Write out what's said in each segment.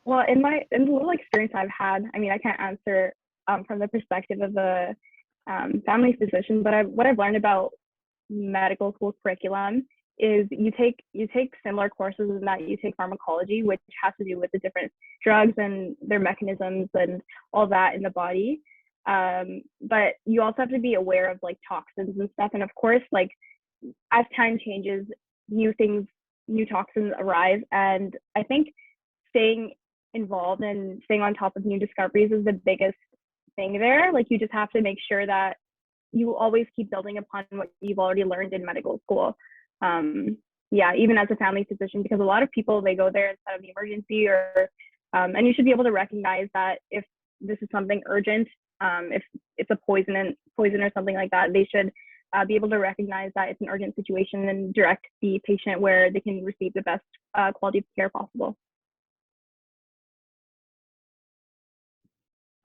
Well, in the little experience I've had, I mean, I can't answer from the perspective of the family physician, but what I've learned about medical school curriculum is you take similar courses in that you take pharmacology, which has to do with the different drugs and their mechanisms and all that in the body. But you also have to be aware of like toxins and stuff. And of course, like as time changes, new toxins arrive. And I think staying involved and staying on top of new discoveries is the biggest thing there. Like you just have to make sure that you always keep building upon what you've already learned in medical school. Yeah, even as a family physician, because a lot of people, they go there instead of the emergency and you should be able to recognize that if this is something urgent, if it's a poison or something like that, they should be able to recognize that it's an urgent situation and direct the patient where they can receive the best quality of care possible.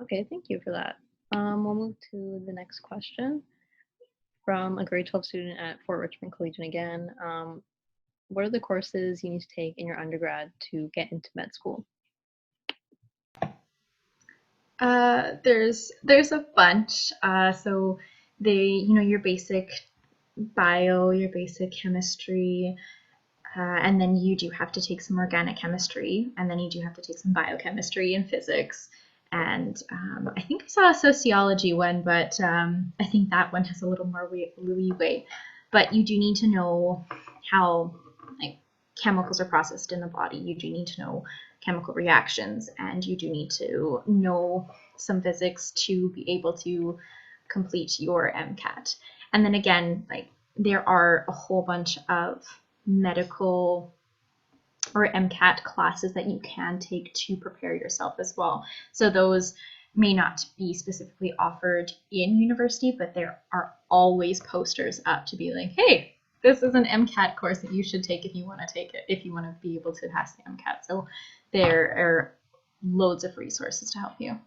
Okay, thank you for that. We'll move to the next question from a grade 12 student at Fort Richmond Collegiate again. What are the courses you need to take in your undergrad to get into med school? There's a bunch. So your basic bio, your basic chemistry, and then you do have to take some organic chemistry, and then you do have to take some biochemistry and physics. And I think I saw a sociology one, but I think that one has a little more leeway. But you do need to know how chemicals are processed in the body. You do need to know chemical reactions, and you do need to know some physics to be able to complete your MCAT. And then again, there are a whole bunch of medical or MCAT classes that you can take to prepare yourself as well. So those may not be specifically offered in university, but there are always posters up to be like, hey, this is an MCAT course that you should take if you want to take it, if you want to be able to pass the MCAT. So there are loads of resources to help you.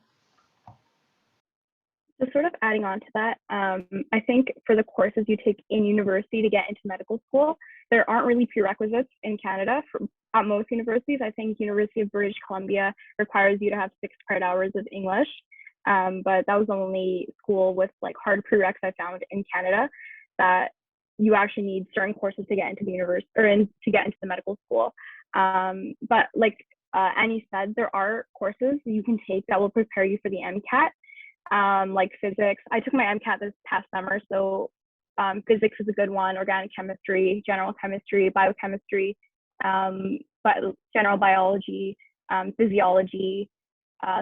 So sort of adding on to that, I think for the courses you take in university to get into medical school, there aren't really prerequisites in Canada at most universities. I think University of British Columbia requires you to have 6 credit hours of English, but that was the only school with hard prereqs I found in Canada that you actually need certain courses to get into the university or to get into the medical school. But like Annie said, there are courses you can take that will prepare you for the MCAT, like physics. I took my MCAT this past summer, so physics is a good one, organic chemistry, general chemistry, biochemistry, but general biology, physiology,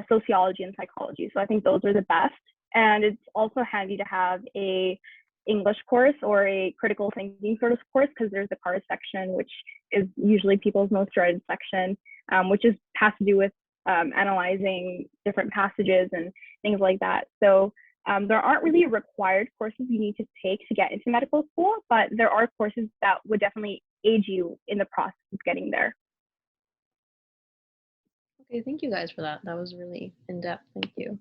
sociology, and psychology. So I think those are the best. And it's also handy to have a English course or a critical thinking sort of course, because there's the CARS section, which is usually people's most dreaded section, which has to do with analyzing different passages and things like that. So there aren't really required courses you need to take to get into medical school, but there are courses that would definitely aid you in the process of getting there. Okay, thank you guys for that. That was really in-depth. Thank you.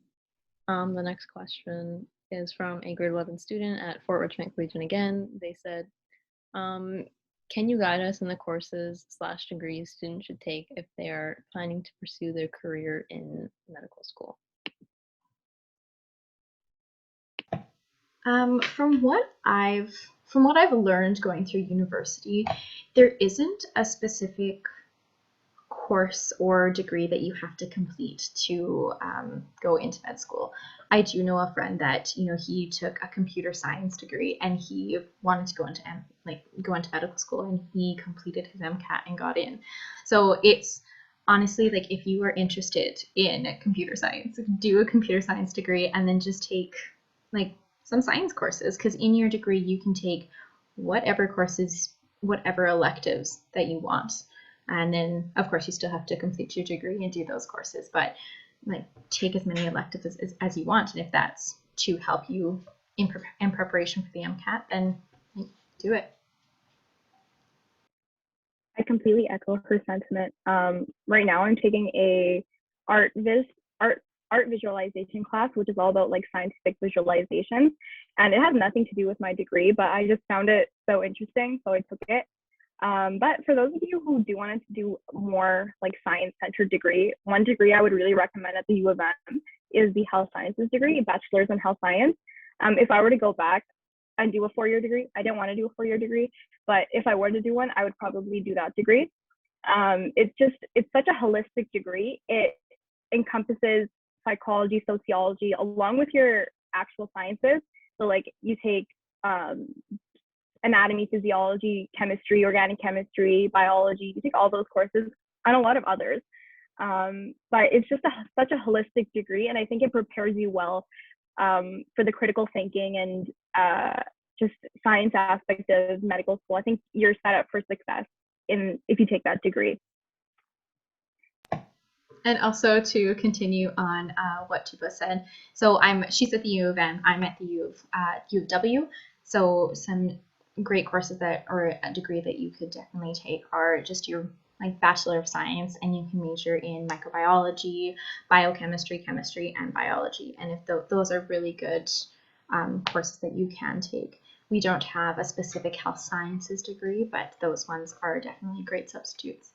The next question is from a grade 11 student at Fort Richmond Collegiate again. They said, can you guide us in the courses / degrees students should take if they are planning to pursue their career in medical school? From what I've learned going through university, there isn't a specific course or degree that you have to complete to go into med school. I do know a friend that he took a computer science degree and he wanted to go into medical school, and he completed his MCAT and got in. So it's honestly if you are interested in computer science, do a computer science degree and then just take some science courses, because in your degree you can take whatever courses, whatever electives that you want. And then, of course, you still have to complete your degree and do those courses, but take as many electives as you want. And if that's to help you in preparation for the MCAT, then do it. I completely echo her sentiment. Right now, I'm taking a art visualization class, which is all about scientific visualization, and it has nothing to do with my degree, but I just found it so interesting, so I took it. But for those of you who do want to do more like science-centered degree, one degree I would really recommend at the U of M is the health sciences degree, bachelor's in health science. If I were to go back and do a 4-year degree, I didn't want to do a 4-year degree, but if I were to do one, I would probably do that degree. It's such a holistic degree. It encompasses psychology, sociology, along with your actual sciences. So like you take anatomy, physiology, chemistry, organic chemistry, biology, you take all those courses and a lot of others. But it's just such a holistic degree, and I think it prepares you well for the critical thinking and just science aspect of medical school. I think you're set up for success if you take that degree. And also to continue on what Tooba said, so she's at the U of M, I'm at the U of W. So some great courses or a degree that you could definitely take are just your like Bachelor of Science, and you can major in microbiology, biochemistry, chemistry, and biology. And if those are really good courses that you can take. We don't have a specific health sciences degree, but those ones are definitely great substitutes.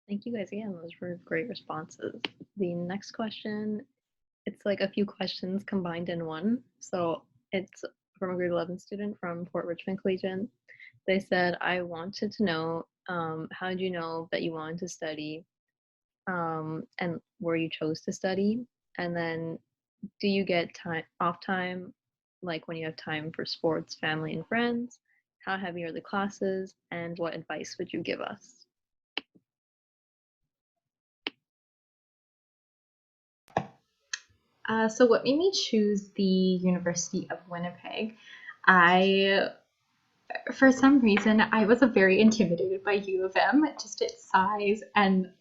Thank you guys again. Those were great responses. The next question, it's like a few questions combined in one. So it's from a grade 11 student from Fort Richmond Collegiate. They said, I wanted to know, how did you know that you wanted to study and where you chose to study? And then do you get off time, like when you have time for sports, family, and friends? How heavy are the classes? And what advice would you give us? So what made me choose the University of Winnipeg? For some reason, I was very intimidated by U of M, just its size, and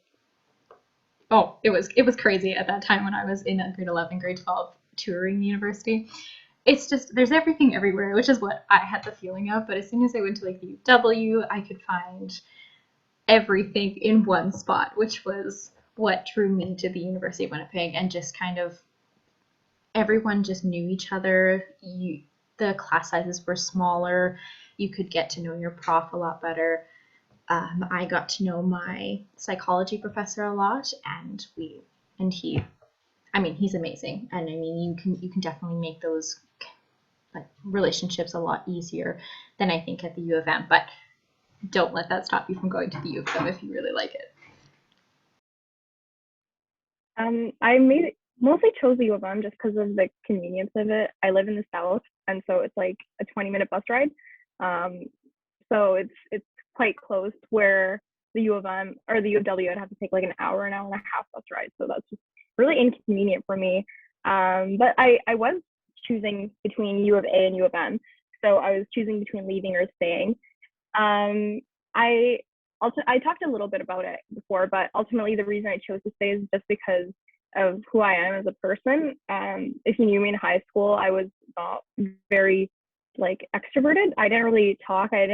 it was crazy at that time when I was in grade 11, grade 12, touring the university. It's just, there's everything everywhere, which is what I had the feeling of, but as soon as I went to like the UW, I could find everything in one spot, which was what drew me to the University of Winnipeg, and just kind of everyone just knew each other. The class sizes were smaller. You could get to know your prof a lot better. I got to know my psychology professor a lot, and he's amazing. And I mean, you can definitely make those like relationships a lot easier than I think at the U of M. But don't let that stop you from going to the U of M if you really like it. I mostly chose the U of M just because of the convenience of it. I live in the south, and so it's like a 20-minute bus ride. So it's quite close, where the U of M or the U of W, I'd have to take like an hour and a half bus ride. So that's just really inconvenient for me. But I was choosing between U of A and U of M. So I was choosing between leaving or staying. I talked a little bit about it before, but ultimately the reason I chose to stay is just because of who I am as a person. If you knew me in high school, I was not very like extroverted. I didn't really talk. I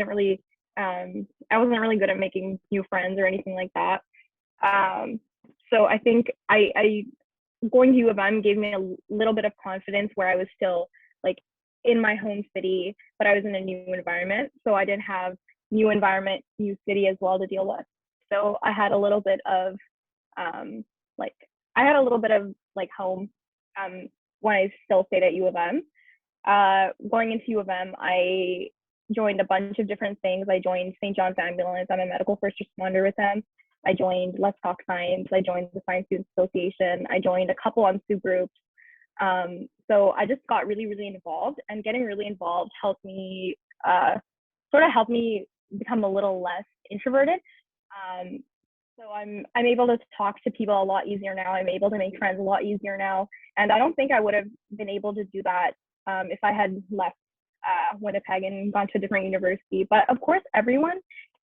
wasn't really good at making new friends or anything like that. So I think I going to U of M gave me a little bit of confidence, where I was still like in my home city, but I was in a new environment. So I didn't have new environment, new city as well to deal with. So I had a little bit of home when I still stayed at U of M. Going into U of M, I joined a bunch of different things. I joined St. John's Ambulance. I'm a medical first responder with them. I joined Let's Talk Science. I joined the Science Student Association. I joined a couple on-Sioux groups. So I just got really, really involved, and getting really involved helped me become a little less introverted. So I'm able to talk to people a lot easier now. I'm able to make friends a lot easier now. And I don't think I would have been able to do that if I had left Winnipeg and gone to a different university. But of course, everyone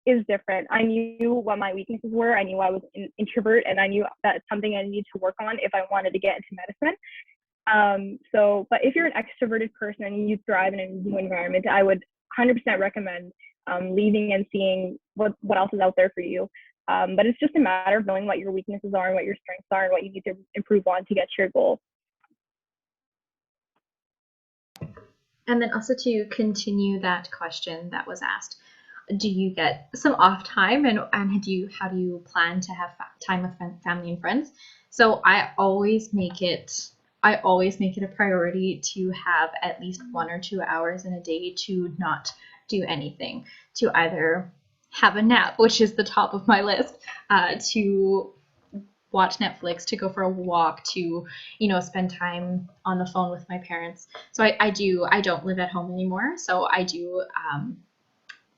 is different. I knew what my weaknesses were. I knew I was an introvert, and I knew that's something I needed to work on if I wanted to get into medicine. But if you're an extroverted person and you thrive in a new environment, I would 100% recommend leaving and seeing what else is out there for you. But it's just a matter of knowing what your weaknesses are and what your strengths are and what you need to improve on to get to your goal. And then also to continue that question that was asked, do you get some off time, and how do you plan to have time with family and friends? So I always make it a priority to have at least 1 or 2 hours in a day to not do anything, to either have a nap, which is the top of my list, to watch Netflix, to go for a walk, to, spend time on the phone with my parents. So I don't live at home anymore. So I do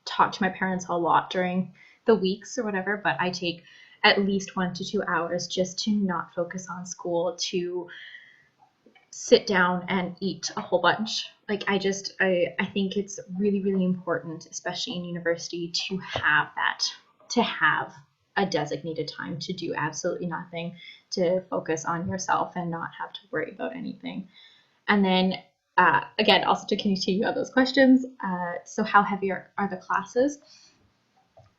talk to my parents a lot during the weeks or whatever, but I take at least 1 to 2 hours just to not focus on school, to sit down and eat a whole bunch. Like I think it's really, really important, especially in university, to have a designated time to do absolutely nothing, to focus on yourself and not have to worry about anything. And then again, also to continue on those questions, so how heavy are the classes?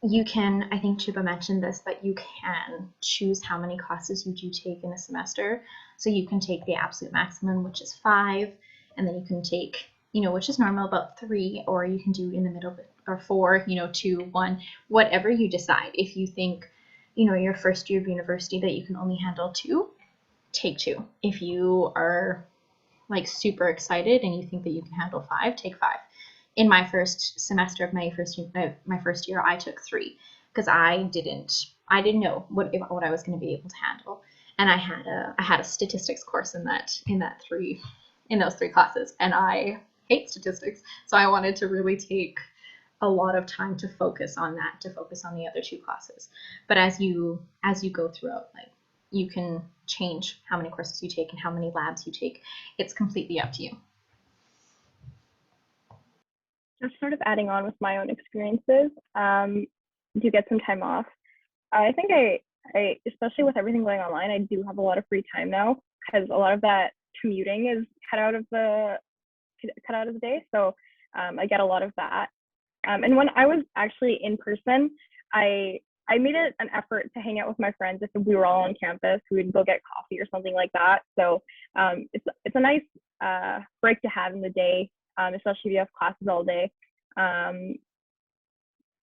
You can, I think Tooba mentioned this, but you can choose how many classes you do take in a semester. So you can take the absolute maximum, which is 5, and then you can take, which is normal, about 3, or you can do in the middle, or 4, 2, 1, whatever you decide. If you think, your first year of university that you can only handle 2, take 2. If you are like super excited and you think that you can handle 5, take 5. In my first semester of my first year, I took 3 because I didn't know what I was going to be able to handle, and I had a statistics course in those 3 classes, and I hate statistics, so I wanted to really take a lot of time to focus on that, to focus on the other 2 classes. But as you go throughout, like, you can change how many courses you take and how many labs you take. It's completely up to you. Just sort of adding on with my own experiences, do get some time off. I think I especially with everything going online, I do have a lot of free time now because a lot of that commuting is cut out of the day. So I get a lot of that. And when I was actually in person, I made it an effort to hang out with my friends. If we were all on campus, we would go get coffee or something like that. So it's a nice break to have in the day, especially if you have classes all day.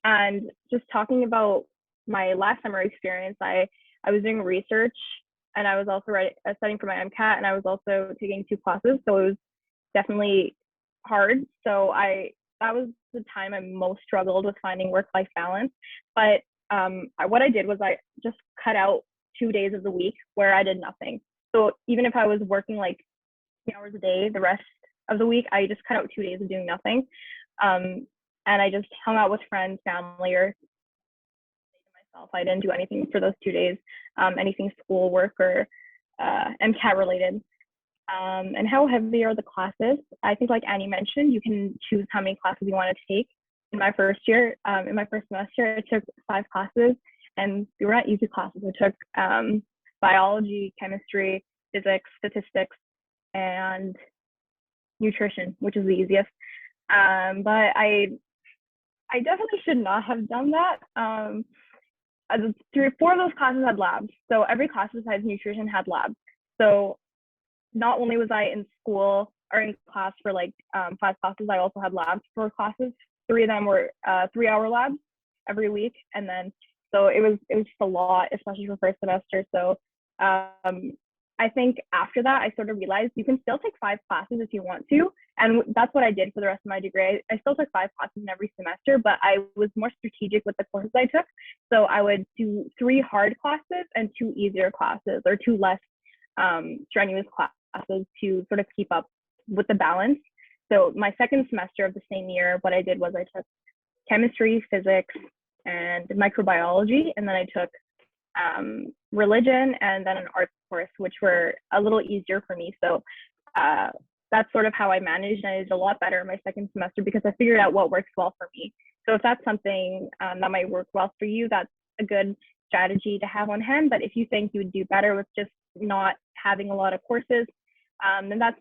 And just talking about my last summer experience, I was doing research, and I was also studying for my MCAT, and I was also taking 2 classes. So it was definitely hard. So that was the time I most struggled with finding work-life balance. But what I did was I just cut out 2 days of the week where I did nothing. So even if I was working like 3 hours a day, the rest of the week, I just cut out 2 days of doing nothing. And I just hung out with friends, family, or myself. I didn't do anything for those 2 days, anything schoolwork or MCAT related. And how heavy are the classes? I think, like Annie mentioned, you can choose how many classes you want to take. In my first year, in my first semester, I took 5 classes, and they were not easy classes. I took biology, chemistry, physics, statistics, and nutrition, which is the easiest. But I definitely should not have done that. 3 or 4 of those classes had labs. So every class besides nutrition had labs. So not only was I in school or in class for like 5 classes, I also had labs for classes. 3 of them were 3-hour labs every week. And then, so it was just a lot, especially for first semester. So I think after that, I sort of realized you can still take 5 classes if you want to. And that's what I did for the rest of my degree. I still took 5 classes in every semester, but I was more strategic with the courses I took. So I would do 3 hard classes and 2 easier classes, or 2 less strenuous classes, to sort of keep up with the balance. So my second semester of the same year, what I did was I took chemistry, physics, and microbiology, and then I took religion and then an arts course, which were a little easier for me. So that's sort of how I managed, and I did a lot better in my second semester because I figured out what works well for me. So if that's something that might work well for you, that's a good strategy to have on hand. But if you think you would do better with just not having a lot of courses, then that's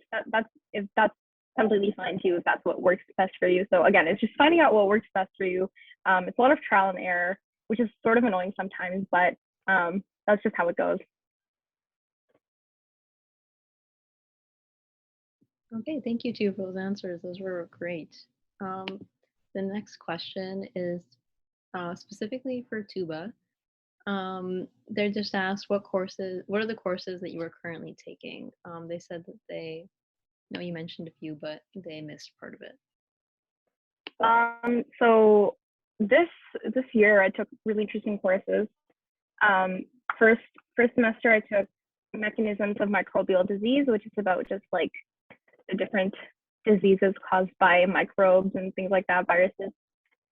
completely fine too, if that's what works best for you. So again, it's just finding out what works best for you. It's a lot of trial and error, which is sort of annoying sometimes, but that's just how it goes. Okay, thank you too for those answers. Those were great. The next question is specifically for Tuba. They just asked what are the courses that you are currently taking? They said that you mentioned a few, but they missed part of it. So this year I took really interesting courses. First semester I took mechanisms of microbial disease, which is about just like the different diseases caused by microbes and things like that, viruses.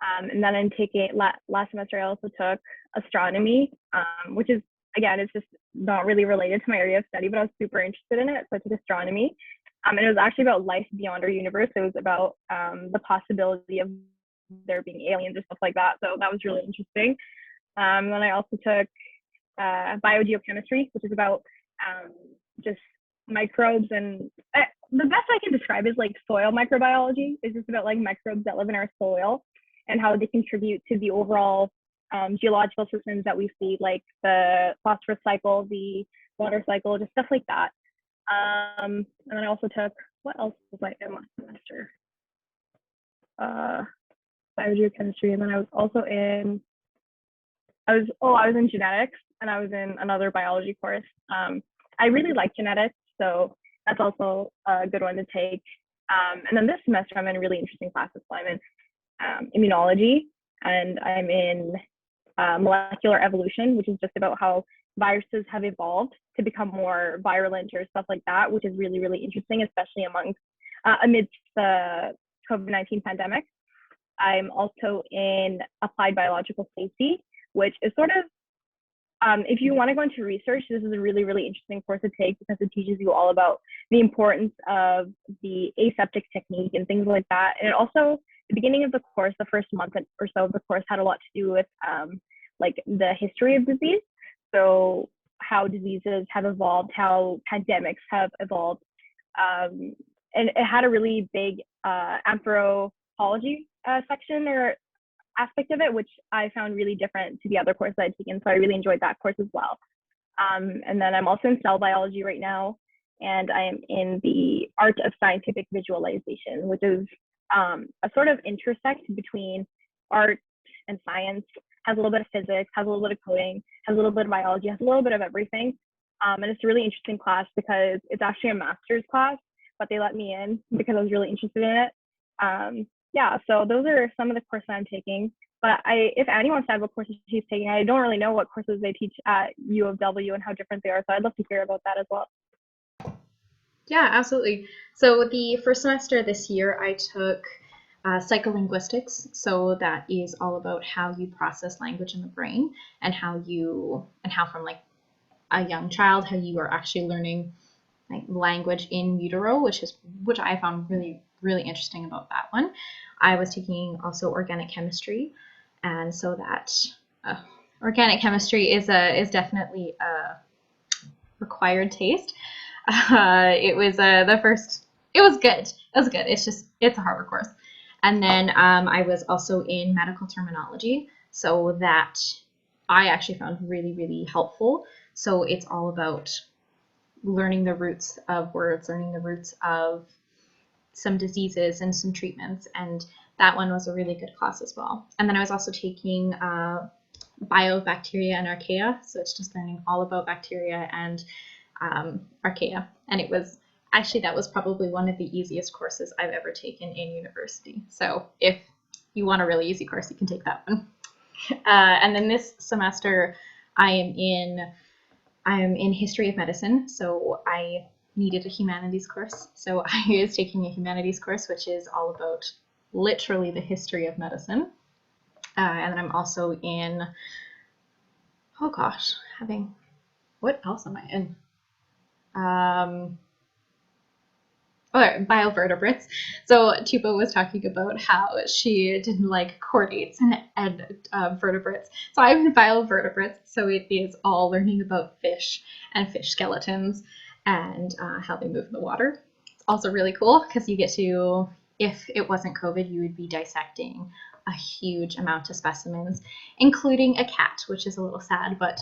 And then I'm taking last semester I also took astronomy, which is, again, it's just not really related to my area of study, but I was super interested in it, so I took astronomy. And it was actually about life beyond our universe. It was about the possibility of there being aliens or stuff like that. So that was really interesting. Then I also took biogeochemistry, which is about just microbes, and the best I can describe is like soil microbiology. It's just about like microbes that live in our soil and how they contribute to the overall geological systems that we see, like the phosphorus cycle, the water cycle, just stuff like that. And then I also took, what else was I in last semester? Biogeochemistry, and then I was also in, I was in genetics, and I was in another biology course. I really like genetics, so that's also a good one to take. And then this semester, I'm in a really interesting classes. So I'm in immunology, and I'm in molecular evolution, which is just about how viruses have evolved to become more virulent or stuff like that, which is really, really interesting, especially amidst the COVID-19 pandemic. I'm also in applied biological safety, which is sort of, if you want to go into research, this is a really, really interesting course to take because it teaches you all about the importance of the aseptic technique and things like that. And it also, the beginning of the course, the first month or so of the course had a lot to do with like the history of disease. So how diseases have evolved, how pandemics have evolved. And it had a really big anthropology section or aspect of it, which I found really different to the other courses I'd taken. So I really enjoyed that course as well. And then I'm also in cell biology right now, and I am in the art of scientific visualization, which is a sort of intersect between art and science, has a little bit of physics, has a little bit of coding, has a little bit of biology, has a little bit of everything. And it's a really interesting class because it's actually a master's class, but they let me in because I was really interested in it. Yeah, so those are some of the courses I'm taking. But if anyone said what courses she's taking, I don't really know what courses they teach at U of W and how different they are. So I'd love to hear about that as well. Yeah, absolutely. So the first semester this year, I took psycholinguistics. So that is all about how you process language in the brain and how from like a young child, how you are actually learning like language in utero, which I found really, really interesting about that one. I was taking also organic chemistry, and so that organic chemistry is definitely a required taste. It was the first. It was good. It was good. It's a harder course. And then I was also in medical terminology, so that I actually found really, really helpful. So it's all about learning the roots of words, learning the roots of some diseases and some treatments, and that one was a really good class as well. And then I was also taking biobacteria and archaea, so it's just learning all about bacteria and archaea, and it was actually, that was probably one of the easiest courses I've ever taken in university. So if you want a really easy course, you can take that one. And then this semester I am in history of medicine, so I needed a humanities course. So I was taking a humanities course, which is all about literally the history of medicine. And then I'm also in, oh gosh, what else am I in? Biovertebrates. So Tooba was talking about how she didn't like chordates and vertebrates. So I'm in biovertebrates, so it is all learning about fish and fish skeletons and how they move in the water. It's also really cool because you get to, if it wasn't COVID, you would be dissecting a huge amount of specimens, including a cat, which is a little sad, but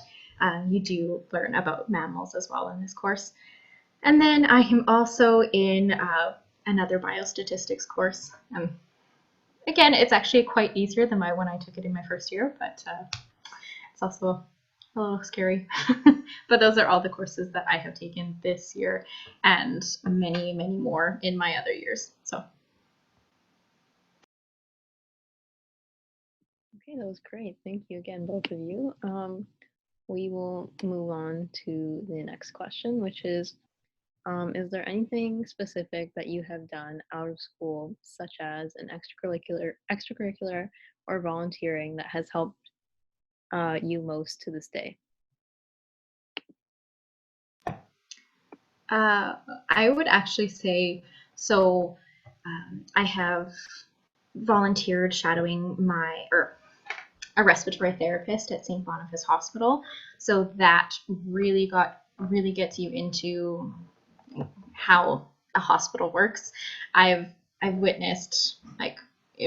you do learn about mammals as well in this course. And then I am also in another biostatistics course. Again, it's actually quite easier than when I took it in my first year, but it's also a little scary. But those are all the courses that I have taken this year, and many, many more in my other years. So. Okay, that was great. Thank you again, both of you. We will move on to the next question, which is there anything specific that you have done out of school, such as an extracurricular or volunteering that has helped you most to this day? I would actually say, so I have volunteered shadowing a respiratory therapist at St. Boniface Hospital. So that really gets you into how a hospital works. I've witnessed, like,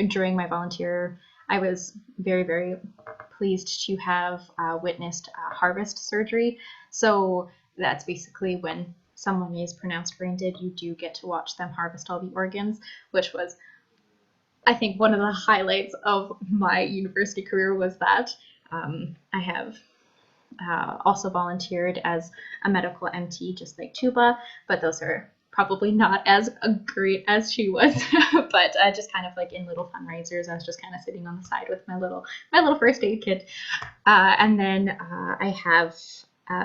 during my volunteer, I was very, very pleased to have witnessed harvest surgery. So that's basically when someone is pronounced brain dead, you do get to watch them harvest all the organs, which was, I think, one of the highlights of my university career was that. I have also volunteered as a medical MT, just like Tooba, but those are probably not as great as she was. But just kind of like in little fundraisers, I was just kind of sitting on the side with my little first aid kit. And then I have,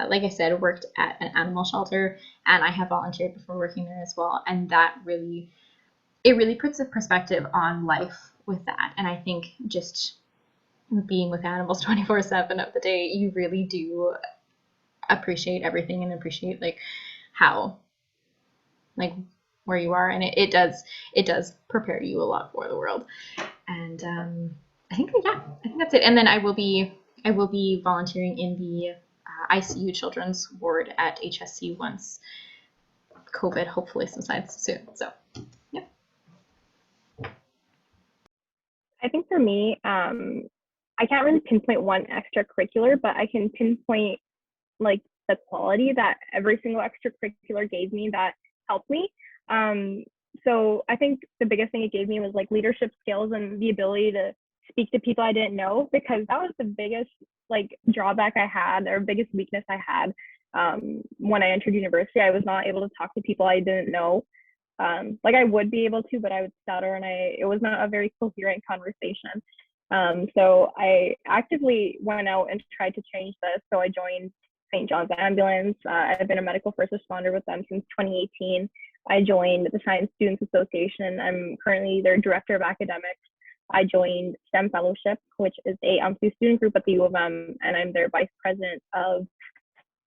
like I said, worked at an animal shelter, and I have volunteered before working there as well. And that really puts a perspective on life with that. And I think just being with animals 24/7 of the day, you really do appreciate everything and appreciate like how, like, where you are, and it does prepare you a lot for the world. And I think that's it. And then I will be volunteering in the ICU children's ward at HSC once COVID hopefully subsides soon. So yeah. I think for me, I can't really pinpoint one extracurricular, but I can pinpoint like the quality that every single extracurricular gave me that helped me. So I think the biggest thing it gave me was like leadership skills and the ability to speak to people I didn't know, because that was the biggest like drawback I had, or biggest weakness I had when I entered university. I was not able to talk to people I didn't know. Like I would be able to, but I would stutter, and it was not a very coherent conversation. So I actively went out and tried to change this. So I joined St. John's Ambulance. I've been a medical first responder with them since 2018. I joined the Science Students Association. I'm currently their director of academics. I joined STEM Fellowship, which is a student group at the U of M, and I'm their vice president of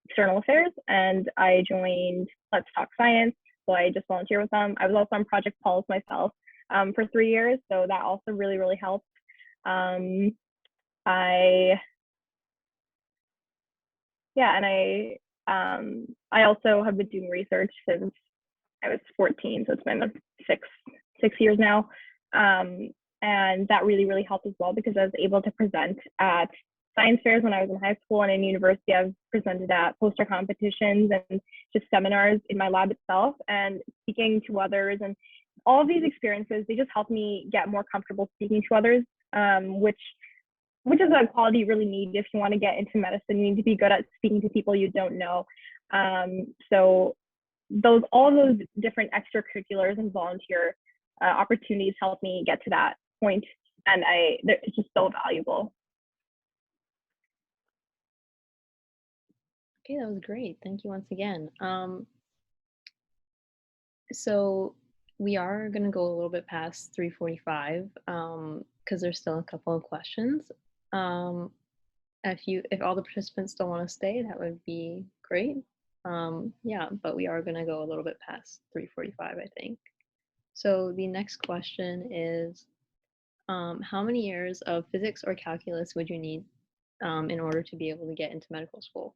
external affairs. And I joined Let's Talk Science. So I just volunteer with them. I was also on Project Pulse myself for 3 years. So that also really, really helped. I also have been doing research since I was 14, so it's been six years now, and that really, really helped as well, because I was able to present at science fairs when I was in high school, and in university I've presented at poster competitions and just seminars in my lab itself, and speaking to others. And all of these experiences, they just helped me get more comfortable speaking to others, which is a quality you really need if you want to get into medicine. You need to be good at speaking to people you don't know. So all those different extracurriculars and volunteer opportunities helped me get to that point, and it's just so valuable. Okay, that was great. Thank you once again. So we are going to go a little bit past 3:45 because there's still a couple of questions. If all the participants still want to stay, that would be great. Yeah, but we are going to go a little bit past 3:45, I think. So the next question is, how many years of physics or calculus would you need in order to be able to get into medical school?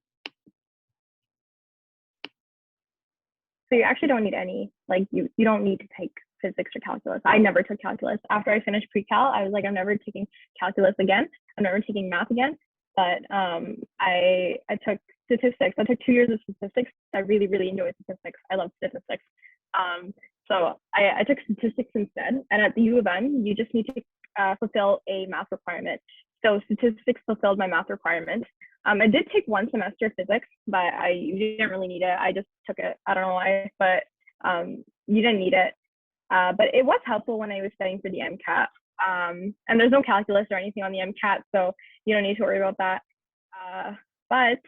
So you actually don't need any, like you don't need to take physics or calculus. I never took calculus. After I finished pre-cal, I was like, I'm never taking calculus again. I'm never taking math again. But I took statistics. I took 2 years of statistics. I really, really enjoyed statistics. I love statistics. So I I took statistics instead. And at the U of M, you just need to fulfill a math requirement. So statistics fulfilled my math requirement. I did take one semester of physics, but you didn't really need it. I just took it. I don't know why, but you didn't need it. But it was helpful when I was studying for the MCAT. And there's no calculus or anything on the MCAT, so you don't need to worry about that. But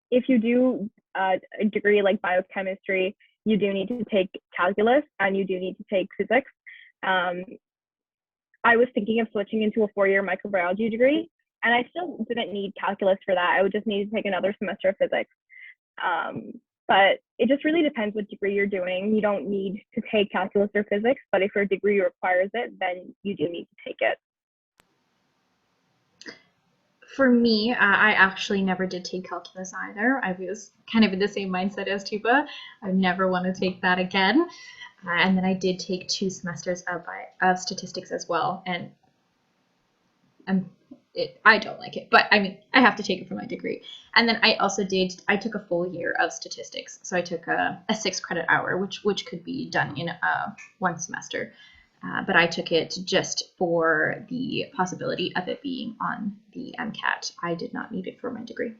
if you do a degree like biochemistry, you do need to take calculus and you do need to take physics. I was thinking of switching into a 4-year microbiology degree, and I still didn't need calculus for that. I would just need to take another semester of physics. But it just really depends what degree you're doing. You don't need to take calculus or physics, but if your degree requires it, then you do need to take it. For me, I actually never did take calculus either. I was kind of in the same mindset as Tooba. I never want to take that again. And then I did take 2 semesters of statistics as well. And I don't like it, but I mean, I have to take it for my degree. And then I took a full year of statistics. So I took a 6 credit hour, which could be done in 1 semester. But I took it just for the possibility of it being on the MCAT. I did not need it for my degree.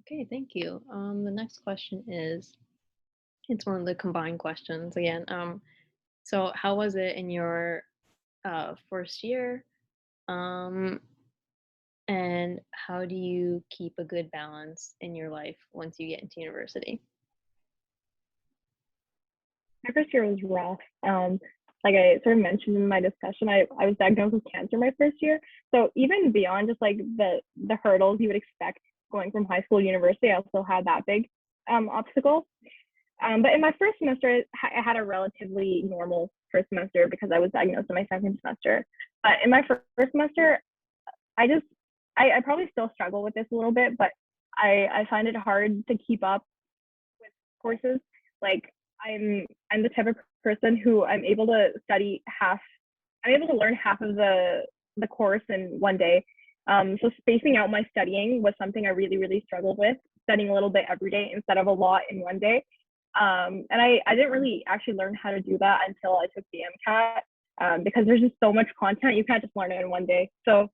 Okay, thank you. The next question is, it's one of the combined questions again. So how was it in your first year? And how do you keep a good balance in your life once you get into university? My first year was rough. Like I sort of mentioned in my discussion, I was diagnosed with cancer my first year. So even beyond just like the hurdles you would expect going from high school to university, I also had that big obstacle. But in my first semester, I had a relatively normal first semester because I was diagnosed in my second semester. But in my first semester, I probably still struggle with this a little bit, but I find it hard to keep up with courses. Like I'm the type of person who I'm able to learn half of the course in one day. So spacing out my studying was something I really, really struggled with, studying a little bit every day instead of a lot in one day. And I didn't really actually learn how to do that until I took the MCAT, because there's just so much content, you can't just learn it in one day. So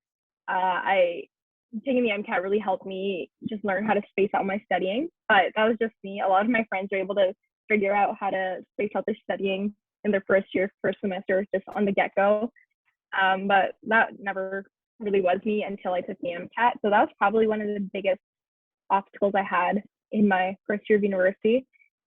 taking the MCAT really helped me just learn how to space out my studying. But that was just me. A lot of my friends are able to figure out how to space out their studying in their first semester, just on the get-go. But that never really was me until I took the MCAT. So that was probably one of the biggest obstacles I had in my first year of university.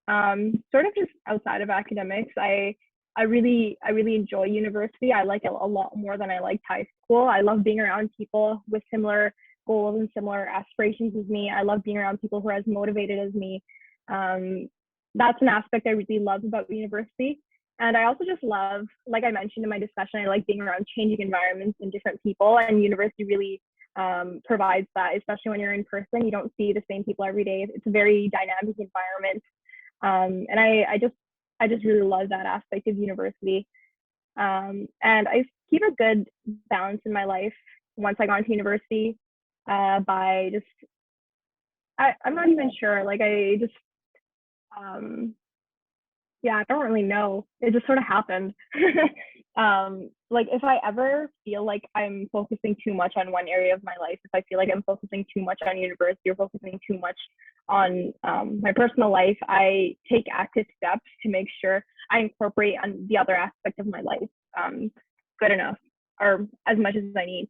Sort of just outside of academics, I really enjoy university. I like it a lot more than I liked high school. I love being around people with similar goals and similar aspirations as me. I love being around people who are as motivated as me. That's an aspect I really love about university. And I also just love, like I mentioned in my discussion, I like being around changing environments and different people, and university really provides that, especially when you're in person. You don't see the same people every day. It's a very dynamic environment. And I just really love that aspect of university. And I keep a good balance in my life once I got into university by just, I'm not even sure, like yeah, I don't really know. It just sort of happened. Like if I ever feel like I'm focusing too much on one area of my life, if I feel like I'm focusing too much on university or focusing too much on my personal life, I take active steps to make sure I incorporate on the other aspect of my life good enough or as much as I need.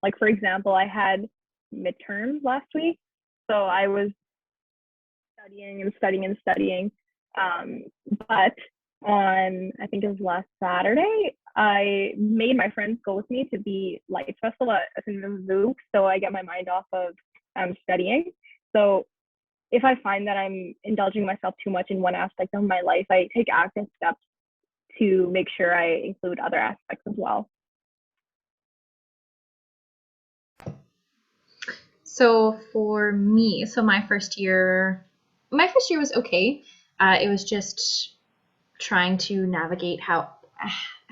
Like for example, I had midterms last week, so I was studying. But on, I think it was last Saturday, I made my friends go with me to the Lights Festival at the zoo, so I get my mind off of studying. So if I find that I'm indulging myself too much in one aspect of my life, I take active steps to make sure I include other aspects as well. So for me, my first year was okay. It was just trying to navigate how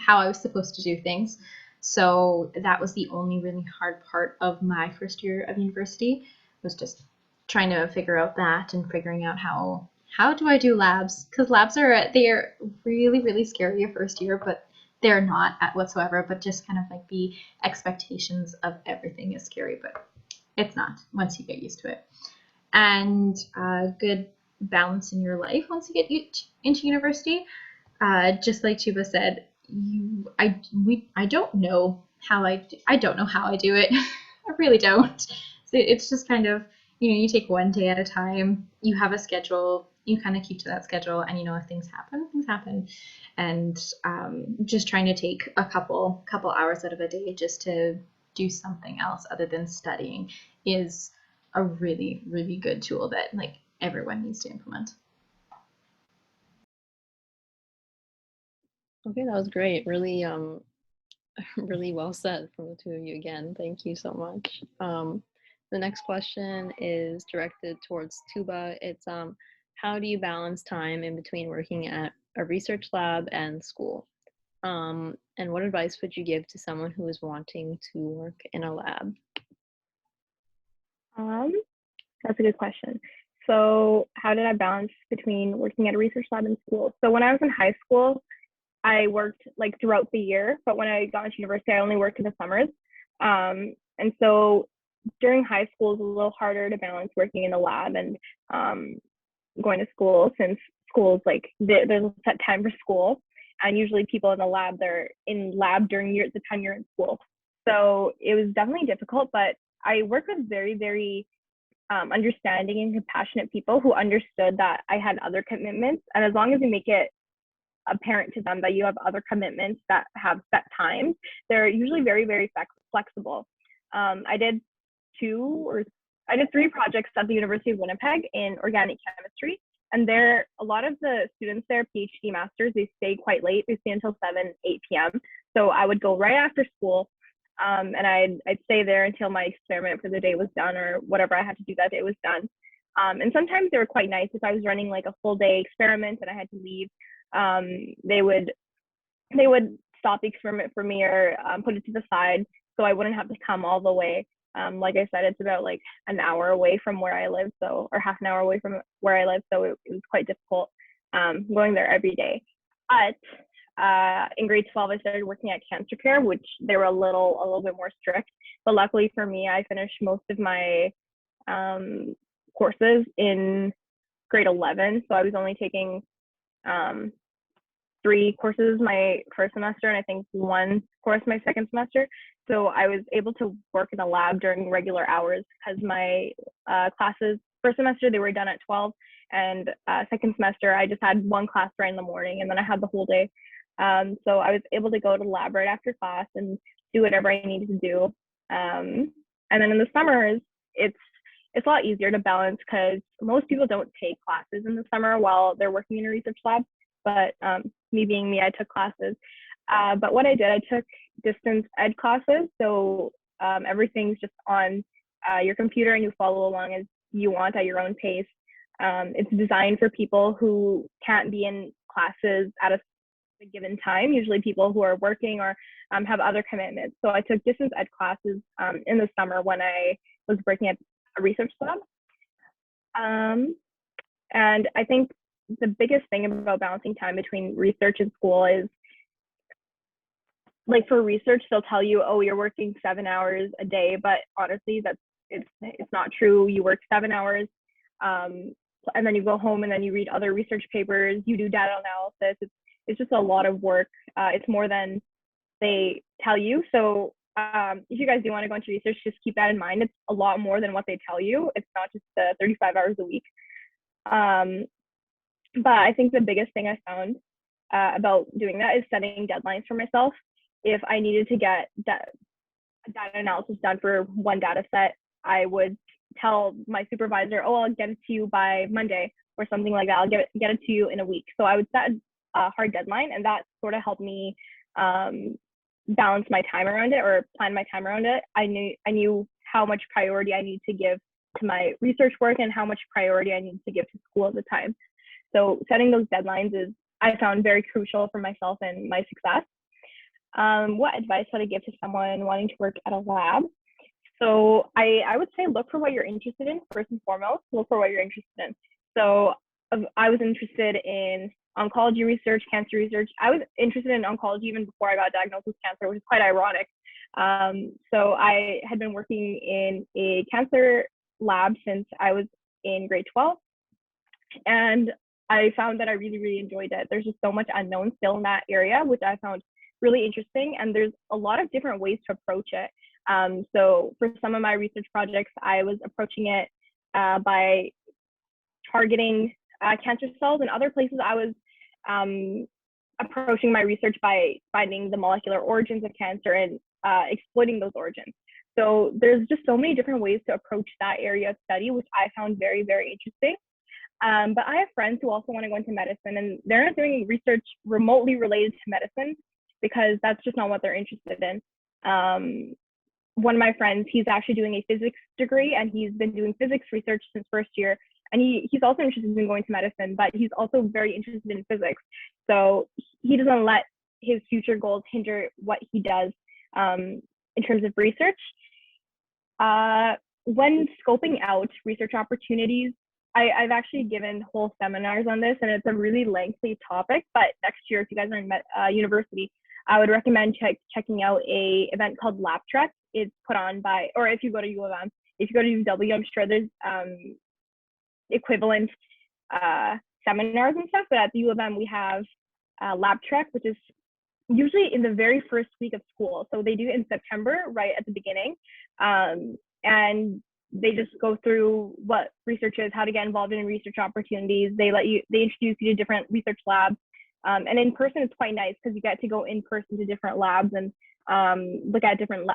I was supposed to do things. So that was the only really hard part of my first year of university, was just trying to figure out that and figuring out how how do I do labs? Because labs they're really, really scary your first year, but they're not at whatsoever, but just kind of like the expectations of everything is scary, but it's not once you get used to it. And good balance in your life once you get into university. Just like Tooba said, I don't know how I don't know how I do it. I really don't. So it's just kind of, you take one day at a time. You have a schedule. You kind of keep to that schedule, and if things happen. And just trying to take a couple hours out of a day just to do something else other than studying is a really, really good tool that like everyone needs to implement. Okay, that was great. Really, really well said from the two of you again. Thank you so much. The next question is directed towards Tooba. It's how do you balance time in between working at a research lab and school? And what advice would you give to someone who is wanting to work in a lab? That's a good question. So how did I balance between working at a research lab and school? So when I was in high school, I worked like throughout the year, but when I got into university, I only worked in the summers. And so during high school is a little harder to balance working in the lab and going to school, since school is like there's a set time for school, and usually people in the lab, they're in lab during the time you're in school. So it was definitely difficult, but I worked with very, very understanding and compassionate people who understood that I had other commitments, and as long as you make it apparent to them that you have other commitments that have set times, they're usually very, very flexible. I did 3 projects at the University of Winnipeg in organic chemistry, and a lot of the students there, PhD masters, they stay quite late. They stay until 7, 8 p.m. So I would go right after school, and I'd stay there until my experiment for the day was done, or whatever I had to do that day was done. And sometimes they were quite nice. If I was running like a full day experiment and I had to leave, they would stop the experiment for me, or put it to the side, so I wouldn't have to come all the way. Like I said, it's about like an hour away from where I live, or half an hour away from where I live, so it was quite difficult going there every day. But in grade 12, I started working at cancer care, which they were a little bit more strict. But luckily for me, I finished most of my courses in grade 11, so I was only taking 3 courses my first semester, and I think 1 course my second semester. So I was able to work in a lab during regular hours, because my classes first semester, they were done at 12, and second semester I just had 1 class right in the morning, and then I had the whole day. So I was able to go to the lab right after class and do whatever I needed to do. And then in the summers, it's a lot easier to balance, because most people don't take classes in the summer while they're working in a research lab. But me being me, I took classes. But what I did, I took distance ed classes. So everything's just on your computer, and you follow along as you want at your own pace. It's designed for people who can't be in classes at a given time, usually people who are working or have other commitments. So I took distance ed classes in the summer when I was working at a research lab. And I think the biggest thing about balancing time between research and school is, like, for research, they'll tell you, oh, you're working 7 hours a day, but honestly, it's not true. You work 7 hours, and then you go home and then you read other research papers, you do data analysis. It's just a lot of work. It's more than they tell you. So if you guys do want to go into research, just keep that in mind. It's a lot more than what they tell you. It's not just 35 hours a week. But I think the biggest thing I found about doing that is setting deadlines for myself. If I needed to get data analysis done for 1 data set, I would tell my supervisor, oh, I'll get it to you by Monday or something like that. I'll get it to you in a week. So I would set a hard deadline, and that sort of helped me balance my time around it, or plan my time around it. I knew how much priority I need to give to my research work and how much priority I need to give to school at the time. So setting those deadlines I found very crucial for myself and my success. What advice would I give to someone wanting to work at a lab? So I would say look for what you're interested in first and foremost. Look for what you're interested in. So I was interested in oncology research, cancer research. I was interested in oncology even before I got diagnosed with cancer, which is quite ironic. So I had been working in a cancer lab since I was in grade 12. And I found that I really, really enjoyed it. There's just so much unknown still in that area, which I found really interesting. And there's a lot of different ways to approach it. So for some of my research projects, I was approaching it by targeting cancer cells. And other places, I was approaching my research by finding the molecular origins of cancer and exploiting those origins. So there's just so many different ways to approach that area of study, which I found very, very interesting. But I have friends who also want to go into medicine, and they're not doing research remotely related to medicine because that's just not what they're interested in. One of my friends, he's actually doing a physics degree, and he's been doing physics research since first year. And he's also interested in going to medicine, but he's also very interested in physics. So he doesn't let his future goals hinder what he does in terms of research. When scoping out research opportunities, I've actually given whole seminars on this, and it's a really lengthy topic. But next year, if you guys are in university, I would recommend checking out a event called Lab Trek. It's put on by, or if you go to U of M, if you go to UW, I'm sure there's equivalent seminars and stuff. But at the U of M, we have Lab Trek, which is usually in the very first week of school. So they do it in September, right at the beginning. And they just go through what research is, how to get involved in research opportunities. They introduce you to different research labs. And in person, it's quite nice because you get to go in person to different labs and look at different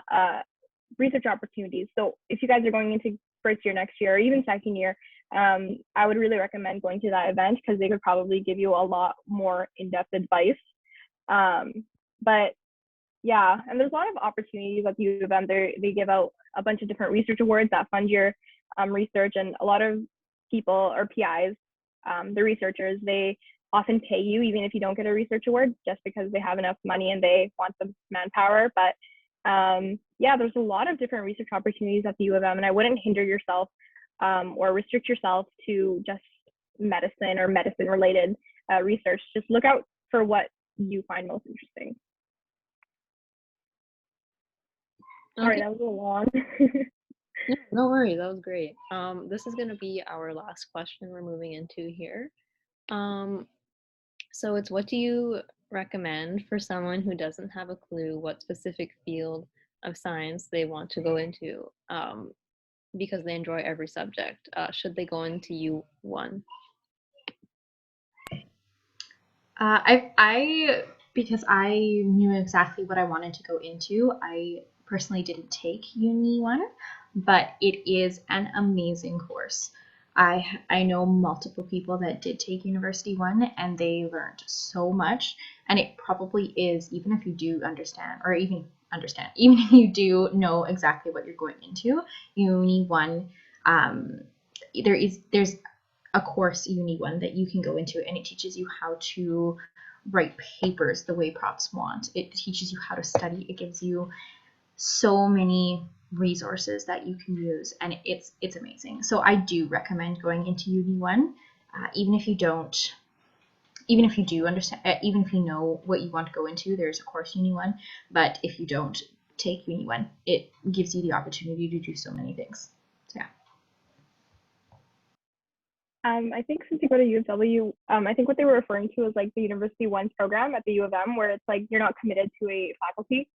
research opportunities. So if you guys are going into first year next year, or even second year, I would really recommend going to that event because they could probably give you a lot more in-depth advice. But yeah, and there's a lot of opportunities at the U of M. They give out a bunch of different research awards that fund your research, and a lot of people or PIs, the researchers, they often pay you even if you don't get a research award just because they have enough money and they want the manpower. But yeah, there's a lot of different research opportunities at the U of M, and I wouldn't hinder yourself or restrict yourself to just medicine or medicine related research. Just look out for what you find most interesting. Sorry, that was a little long. No worries, that was great. This is going to be our last question we're moving into here. So it's, what do you recommend for someone who doesn't have a clue what specific field of science they want to go into because they enjoy every subject? Should they go into U1? Because I knew exactly what I wanted to go into, I personally didn't take Uni 1, but it is an amazing course. I know multiple people that did take University 1 and they learned so much, and it probably is, even if you do understand, even if you do know exactly what you're going into, Uni 1, there's a course, Uni 1, that you can go into, and it teaches you how to write papers the way profs want. It teaches you how to study. It gives you so many resources that you can use, and it's amazing. So I do recommend going into Uni 1, even if you do understand, even if you know what you want to go into. There's a course Uni 1, but if you don't take Uni 1, it gives you the opportunity to do so many things. So yeah. I think since you go to U of W, I think what they were referring to is like the University 1 program at the U of M, where it's like you're not committed to a faculty,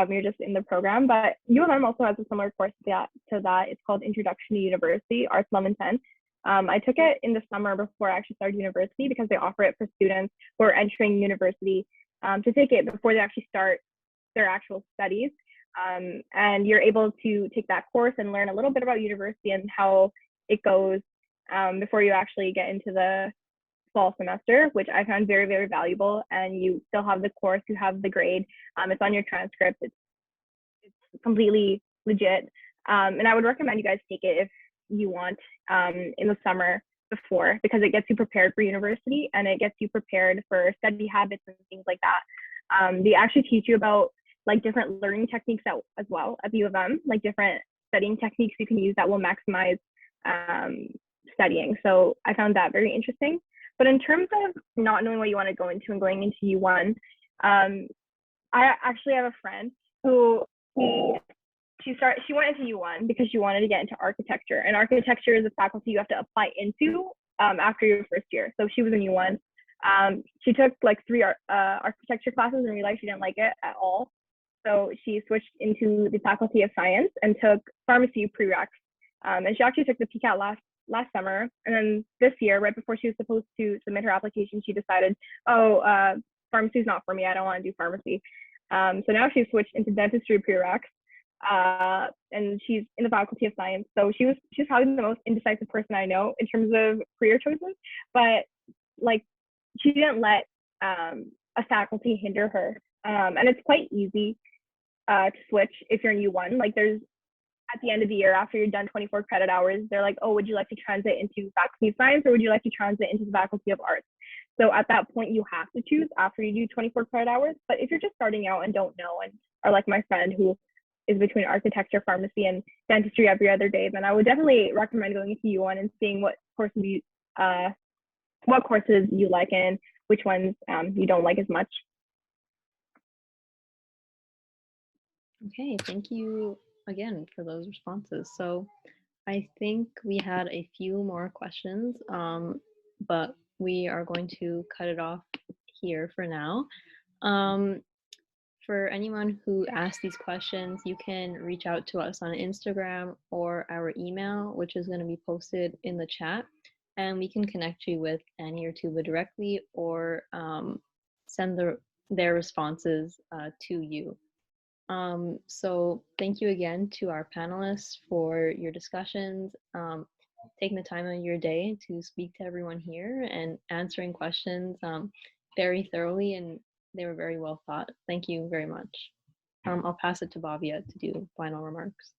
you're just in the program. But U of M also has a similar course to that. It's called Introduction to University, Arts 1110. I took it in the summer before I actually started university because they offer it for students who are entering university to take it before they actually start their actual studies. And you're able to take that course and learn a little bit about university and how it goes before you actually get into the fall semester, which I found very, very valuable. And you still have the course, you have the grade, it's on your transcript, it's completely legit. And I would recommend you guys take it if you want in the summer before, because it gets you prepared for university and it gets you prepared for study habits and things like that. They actually teach you about like different learning techniques as well at the U of M, like different studying techniques you can use that will maximize studying. So I found that very interesting. But in terms of not knowing what you want to go into and going into U1, I actually have a friend who she went into U1 because she wanted to get into architecture, and architecture is a faculty you have to apply into after your first year. So she was in U1. She took like 3 architecture classes and realized she didn't like it at all. So she switched into the Faculty of Science and took pharmacy prereqs. And she actually took the PCAT last summer. And then this year, right before she was supposed to submit her application, she decided, pharmacy is not for me. I don't want to do pharmacy. So now she's switched into dentistry prereqs. And she's in the Faculty of Science. So she's probably the most indecisive person I know in terms of career choices. But like, she didn't let a faculty hinder her. And it's quite easy to switch if you're in U1. Like, there's at the end of the year, after you're done 24 credit hours, they're like, oh, would you like to transit into Faculty of Science or would you like to transit into the Faculty of Arts? So at that point, you have to choose after you do 24 credit hours. But if you're just starting out and don't know, and are like my friend who is between architecture, pharmacy, and dentistry every other day, then I would definitely recommend going into U1 and seeing what courses you like and which ones you don't like as much. Okay, thank you again for those responses. So I think we had a few more questions, but we are going to cut it off here for now. For anyone who asked these questions, you can reach out to us on Instagram or our email, which is going to be posted in the chat, and we can connect you with Annie or Tooba directly, or send their responses to you. So thank you again to our panelists for your discussions, taking the time of your day to speak to everyone here and answering questions very thoroughly, and they were very well thought. Thank you very much. I'll pass it to Bhavya to do final remarks.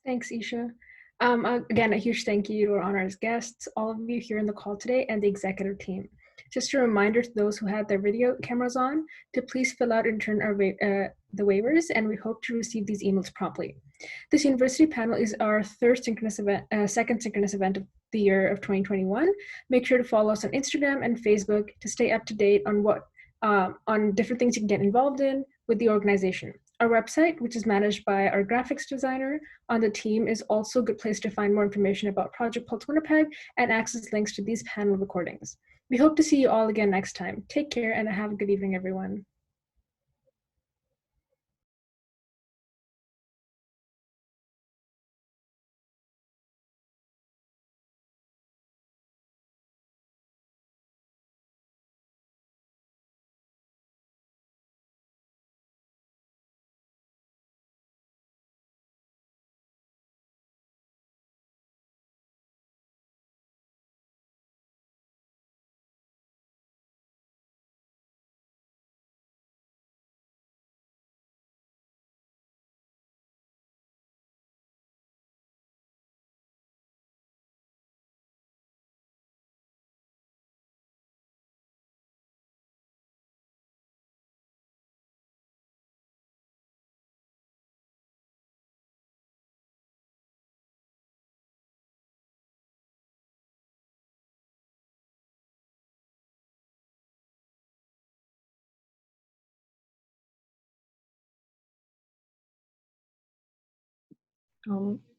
Thanks, Isha. Again, a huge thank you to our honored guests, all of you here in the call today, and the executive team. Just a reminder to those who had their video cameras on to please fill out and return the waivers, and we hope to receive these emails promptly. This university panel is our second synchronous event of the year of 2021. Make sure to follow us on Instagram and Facebook to stay up to date on on different things you can get involved in with the organization. Our website, which is managed by our graphics designer on the team, is also a good place to find more information about Project Pulse Winnipeg and access links to these panel recordings. We hope to see you all again next time. Take care and have a good evening, everyone.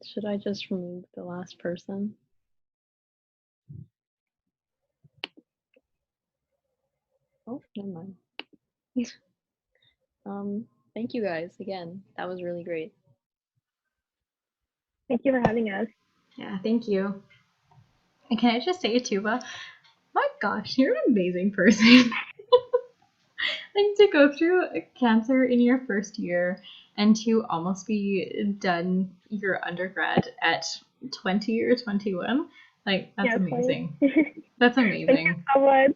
Should I just remove the last person? Oh, never mind. Thank you guys again. That was really great. Thank you for having us. Yeah, thank you. And can I just say, Tooba, my gosh, you're an amazing person. Like, to go through cancer in your first year and to almost be done your undergrad at 20 or 21, like, that's amazing. That's amazing. Thank you so much.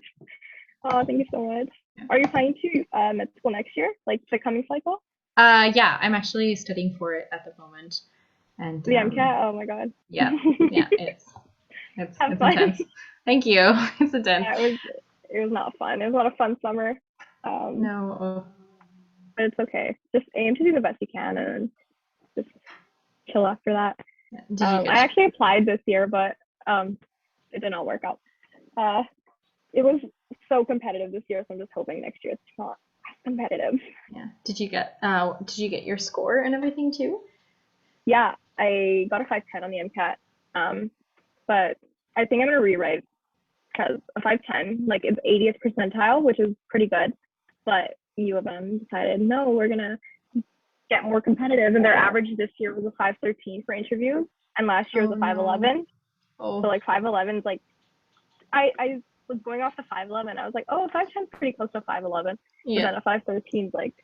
Oh, thank you so much. Are you planning to med school next year, like the coming cycle? Yeah, I'm actually studying for it at the moment. And the MCAT. Oh my god. Yeah, it's intense. Thank you. It's intense. Yeah, it was not fun. It was not a fun summer. No. But it's okay. Just aim to do the best you can and just chill after that. I actually applied this year, but it did not work out. It was so competitive this year, so I'm just hoping next year it's not as competitive. Yeah. Did you get your score and everything too? Yeah, I got a 510 on the MCAT, but I think I'm gonna rewrite because a 510, like, it's 80th percentile, which is pretty good, but U of M decided, no, we're gonna get more competitive, and their average this year was a 513 for interviews, and last year was a 511. Oh. So like 511 is like, I was going off the 511. I was like, oh, 510 is pretty close to 511. Yeah. But then a 513 is like,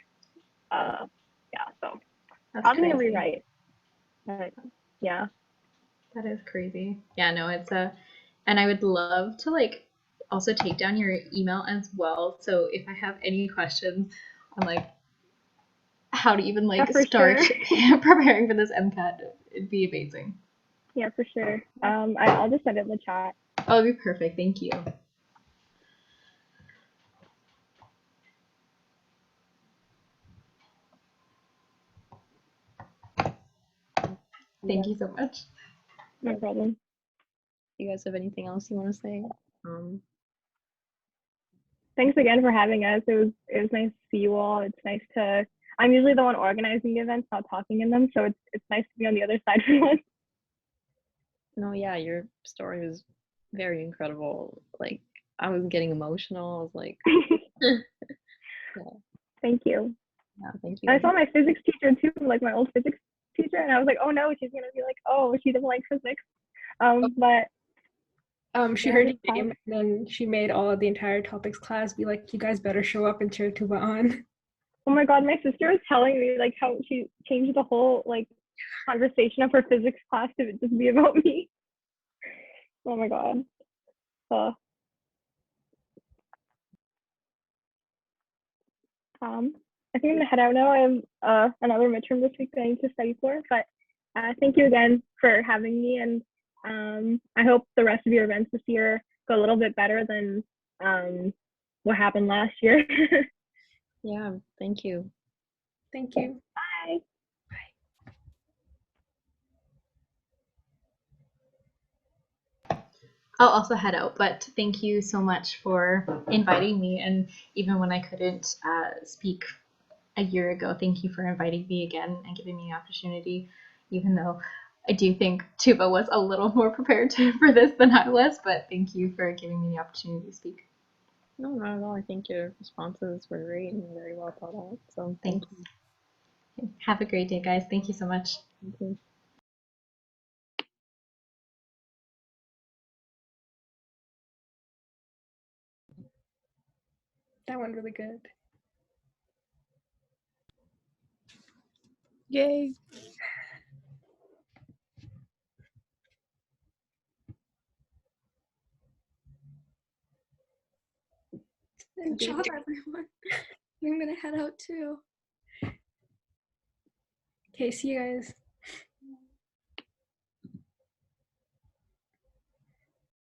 yeah. So That's I'm crazy. gonna rewrite. But, yeah. That is crazy. Yeah, no, and I would love to like also take down your email as well. So if I have any questions on like how to even like start preparing for this MCAT, it'd be amazing. Yeah, for sure. I'll just send it in the chat. Oh, it'd be perfect. Thank you. Thank you so much. No problem. You guys have anything else you want to say? Thanks again for having us. It was nice to see you all. It's nice to. I'm usually the one organizing the events, not talking in them, so it's nice to be on the other side for once. No, yeah, your story was very incredible. Like, I was getting emotional. I was like, yeah. Thank you. Yeah, thank you. I saw my physics teacher too, like my old physics teacher, and I was like, oh no, she's gonna be like, oh, she doesn't like physics. But she heard your name, and then she made all of the entire topics class be like, you guys better show up and cheer Tooba on. Oh my god, my sister was telling me like how she changed the whole like conversation of her physics class to just be about me. Oh my god. I think I'm gonna head out now. I have another midterm this week that I need to study for. But thank you again for having me, and I hope the rest of your events this year go a little bit better than what happened last year. Yeah, thank you. Thank you. Bye. I'll also head out, but thank you so much for inviting me. And even when I couldn't speak a year ago, thank you for inviting me again and giving me the opportunity, even though I do think Tooba was a little more prepared for this than I was, but thank you for giving me the opportunity to speak. No, not at all. I think your responses were great and very well thought out. So thank you. Have a great day, guys. Thank you so much. Thank you. That went really good. Yay. Good job, everyone. I'm gonna head out too. Okay, see you guys.